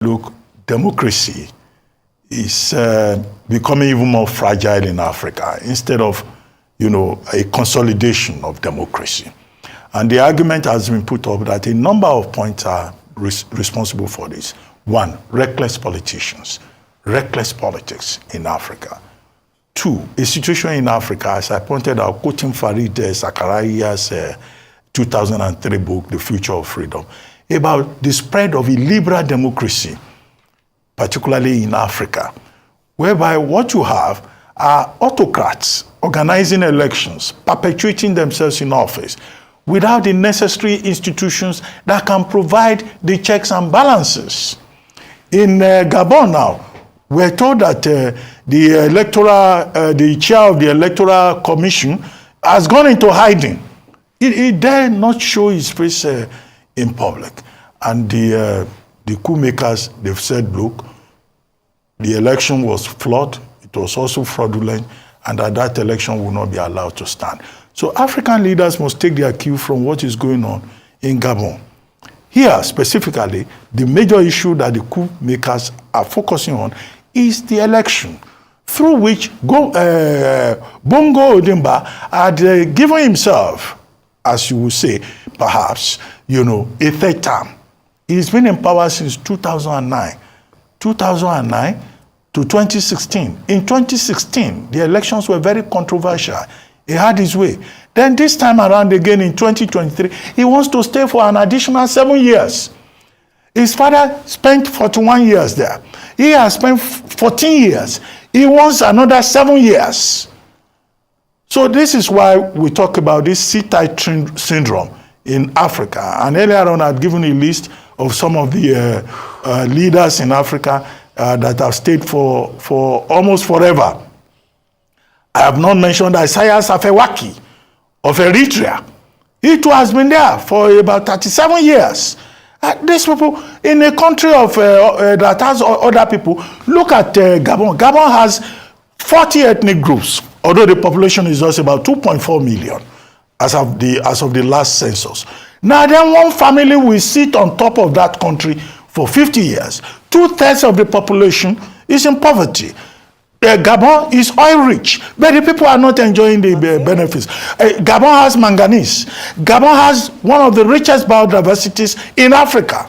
look, democracy is becoming even more fragile in Africa instead of, a consolidation of democracy. And the argument has been put up that a number of points are responsible for this. One, reckless politicians, reckless politics in Africa. Two, a situation in Africa, as I pointed out, quoting Farid Zakaria's 2003 book, The Future of Freedom, about the spread of illiberal democracy, particularly in Africa, whereby what you have are autocrats organizing elections, perpetuating themselves in office, without the necessary institutions that can provide the checks and balances. In Gabon now, we're told that the chair of the Electoral Commission has gone into hiding. He dare not show his face in public. And the coup makers, they've said, look, the election was flawed, it was also fraudulent, and that election will not be allowed to stand. So African leaders must take their cue from what is going on in Gabon. Here, specifically, the major issue that the coup makers are focusing on is the election, through which Bongo Odimba had given himself, as you would say, perhaps, a third term. He's been in power since 2009. 2009 to 2016. In 2016, the elections were very controversial. He had his way. Then this time around again in 2023, he wants to stay for an additional 7 years. His father spent 41 years there. He has spent 14 years. He wants another 7 years. So this is why we talk about this sit-tight syndrome in Africa. And earlier on, I'd given a list of some of the leaders in Africa that have stayed for almost forever. I have not mentioned Isaias Afewerki of Eritrea. He too has been there for about 37 years. These people in a country of that has other people, look at Gabon. Gabon has 40 ethnic groups, although the population is just about 2.4 million as of the last census. Now then one family will sit on top of that country for 50 years. 2/3 of the population is in poverty. Gabon is oil rich, but the people are not enjoying the benefits. Gabon has manganese. Gabon has one of the richest biodiversities in Africa.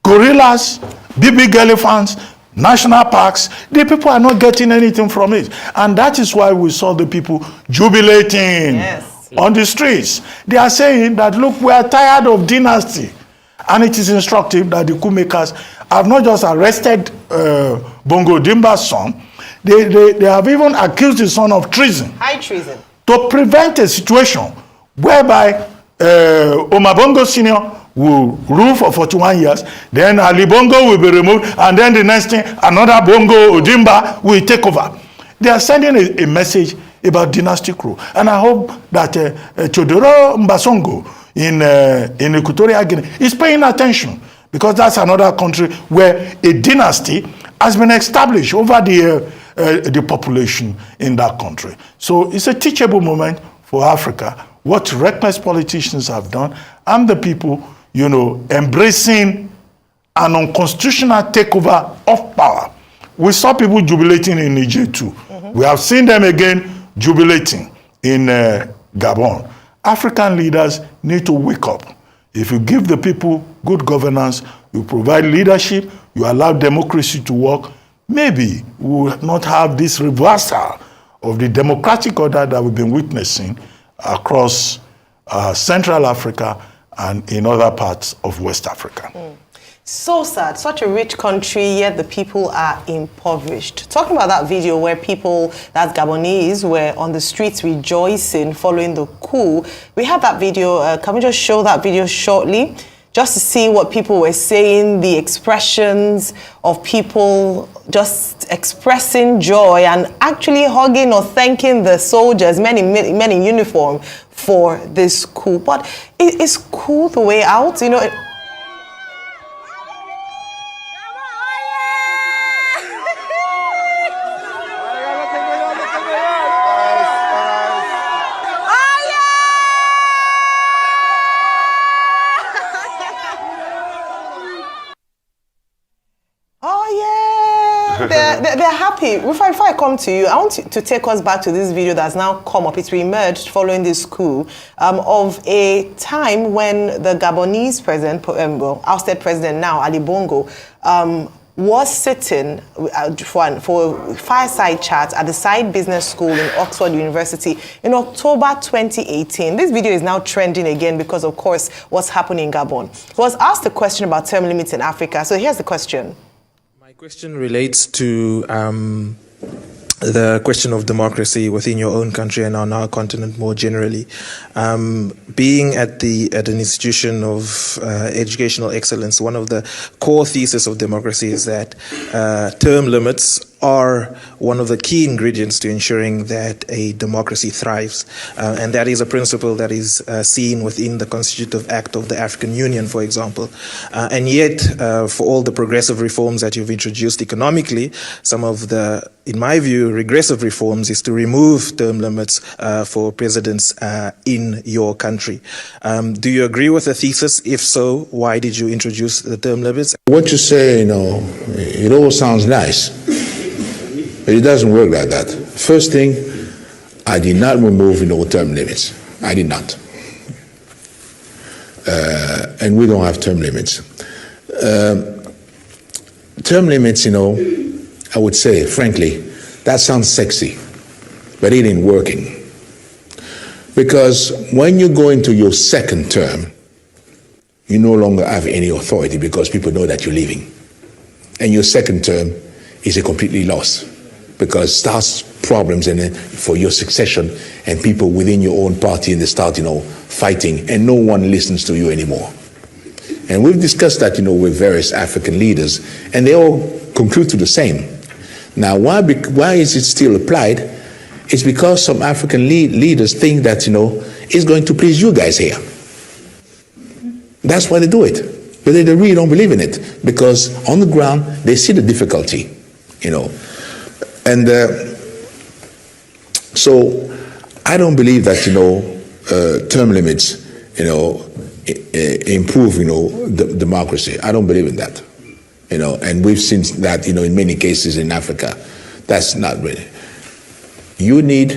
Gorillas, big elephants, national parks. The people are not getting anything from it. And that is why we saw the people jubilating on the streets. They are saying that, look, we are tired of dynasty. And it is instructive that the coup makers have not just arrested Bongo Dimba's son, they have even accused his son of treason. High treason. To prevent a situation whereby Omar Bongo Sr. will rule for 41 years, then Ali Bongo will be removed, and then the next thing, another Bongo Odimba will take over. They are sending a message about dynastic rule. And I hope that Teodoro Mbasongo in Equatorial Guinea is paying attention, because that's another country where a dynasty has been established over the population in that country. So it's a teachable moment for Africa, what reckless politicians have done, and the people, embracing an unconstitutional takeover of power. We saw people jubilating in Niger too. We have seen them again jubilating in Gabon. African leaders need to wake up. If you give the people good governance, you provide leadership, you allow democracy to work, maybe we will not have this reversal of the democratic order that we've been witnessing across Central Africa and in other parts of West Africa. So sad, such a rich country, yet the people are impoverished. Talking about that video where people, that's Gabonese, were on the streets rejoicing following the coup. We have that video. Can we just show that video shortly? Just to see what people were saying, the expressions of people just expressing joy and actually hugging or thanking the soldiers, men in uniform, for this coup. But is coup the way out? they're happy. Rufai, if I come to you, I want to take us back to this video that's now come up. It's re-emerged following this coup of a time when the Gabonese president, ousted president now, Ali Bongo, was sitting for a fireside chat at the Side Business School in Oxford University in October 2018. This video is now trending again because, of course, what's happening in Gabon. He was asked a question about term limits in Africa. So here's the question. My question relates to the question of democracy within your own country and on our continent more generally. Being at an institution of educational excellence, one of the core theses of democracy is that term limits are one of the key ingredients to ensuring that a democracy thrives. And that is a principle that is seen within the Constitutive Act of the African Union, for example. And yet, for all the progressive reforms that you've introduced economically, some of the, in my view, regressive reforms is to remove term limits for presidents in your country. Do you agree with the thesis? If so, why did you introduce the term limits? What you say, it all sounds nice. But it doesn't work like that. First thing, I did not remove term limits. I did not. And we don't have term limits. Term limits, I would say, frankly, that sounds sexy, but it ain't working. Because when you go into your second term, you no longer have any authority because people know that you're leaving. And your second term is a completely lost, because it starts problems for your succession, and people within your own party, and they start, fighting, and no one listens to you anymore. And we've discussed that, with various African leaders, and they all conclude to the same. Now, why is it still applied? It's because some African leaders think that, it's going to please you guys here. That's why they do it. But they really don't believe in it, because on the ground, they see the difficulty, And so I don't believe that, term limits, improve, the democracy. I don't believe in that, and we've seen that, in many cases in Africa. That's not really. You need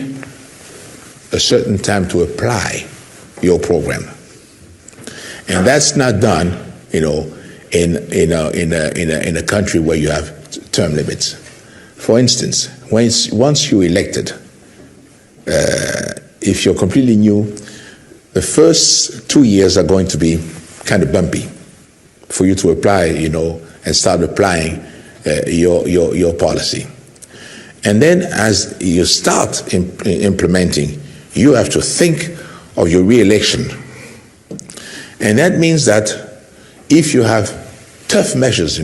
a certain time to apply your program. And that's not done, in a country where you have term limits. For instance, once you're elected, if you're completely new, the first 2 years are going to be kind of bumpy for you to apply, and start applying your policy. And then as you start implementing, you have to think of your re-election. And that means that if you have tough measures,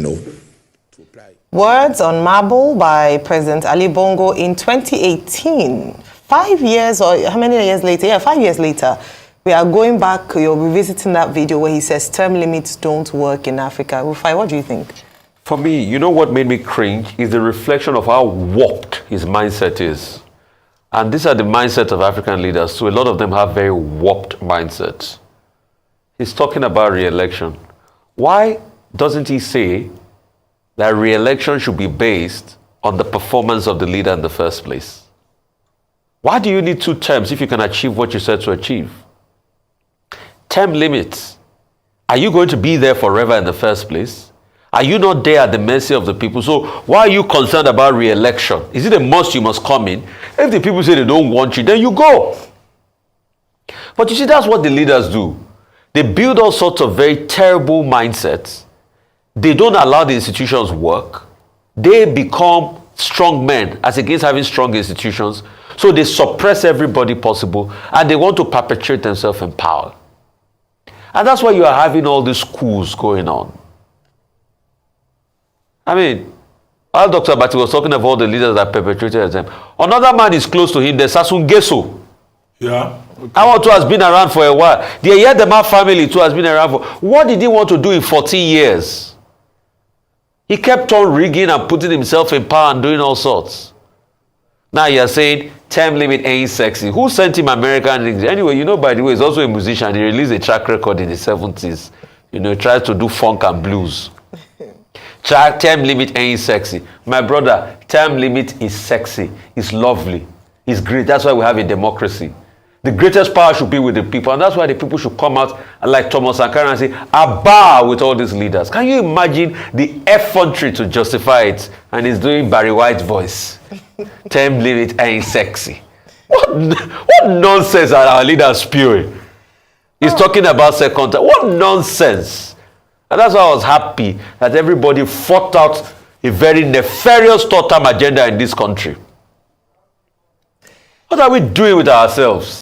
Words on marble by President Ali Bongo in 2018. 5 years, or how many years later? Yeah, 5 years later. We are going back, you're revisiting that video where he says term limits don't work in Africa. Rufai, what do you think? For me, what made me cringe is the reflection of how warped his mindset is. And these are the mindset of African leaders, so a lot of them have very warped mindsets. He's talking about re-election. Why doesn't he say that re-election should be based on the performance of the leader in the first place? Why do you need 2 terms if you can achieve what you said to achieve? Term limits. Are you going to be there forever in the first place? Are you not there at the mercy of the people? So why are you concerned about re-election? Is it a must you must come in? If the people say they don't want you, then you go. But you see, that's what the leaders do. They build all sorts of very terrible mindsets. They don't allow the institutions work. They become strong men as against having strong institutions. So they suppress everybody possible, and they want to perpetuate themselves in power. And that's why you are having all these coups going on. I mean, while Dr. Abati was talking about all the leaders that perpetrated them, another man is close to him, the Sassou Nguesso. Yeah. Our too has been around for a while. The Yedema family too has been around for. What did he want to do in 14 years? He kept on rigging and putting himself in power and doing all sorts. Now you're saying term limit ain't sexy. Who sent him American things? Anyway, by the way, he's also a musician. He released a track record in the 70s. He tries to do funk and blues. Term limit ain't sexy. My brother, term limit is sexy. It's lovely. It's great. That's why we have a democracy. The greatest power should be with the people, and that's why the people should come out and, like Thomas Sankara, and say, "Abba," with all these leaders. Can you imagine the effrontery to justify it? And he's doing Barry White's voice. Term limit ain't sexy. What nonsense are our leaders spewing? He's talking about second term. What nonsense! And that's why I was happy that everybody fought out a very nefarious third term agenda in this country. What are we doing with ourselves?